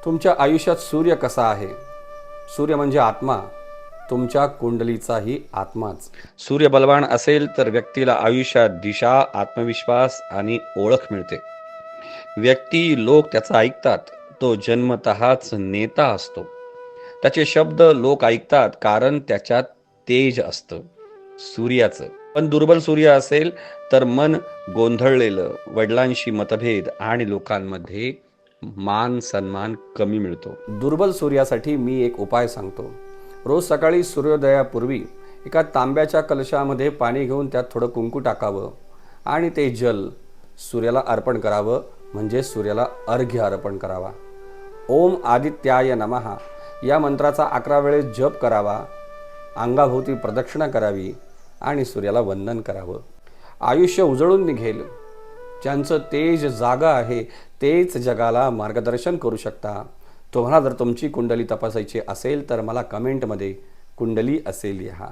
तुमच्या आयुष्यात सूर्य कसा आहे? सूर्य म्हणजे आत्मा, तुमच्या कुंडलीचाही आत्माच. सूर्य बलवान असेल तर व्यक्तीला आयुष्यात दिशा, आत्मविश्वास आणि ओळख मिळते. व्यक्ती, लोक त्याचा ऐकतात. तो जन्मतःच नेता असतो. त्याचे शब्द लोक ऐकतात कारण त्याच्यात तेज असतं, सूर्याचं. पण दुर्बल सूर्य असेल तर मन गोंधळलेलं, वडिलांशी मतभेद आणि लोकांमध्ये मान सन्मान कमी मिळतो. दुर्बल सूर्यासाठी मी एक उपाय सांगतो. रोज सकाळी सूर्योदयापूर्वी एका तांब्याच्या कलशामध्ये पाणी घेऊन त्यात थोडं कुंकू टाकावं आणि ते जल सूर्याला अर्पण करावं, म्हणजे सूर्याला अर्घ्य अर्पण करावा. ओम आदित्याय नमः या मंत्राचा 11 वेळेस जप करावा. अंगाभोवती प्रदक्षिणा करावी आणि सूर्याला वंदन करावं. आयुष्य उजळून निघेल. ज्यांचं तेज जागा आहे तेच जगाला मार्गदर्शन करू शकता. तुम्हाला जर तुमची कुंडली तपासायची असेल तर मला कमेंटमध्ये कुंडली असे लिहा.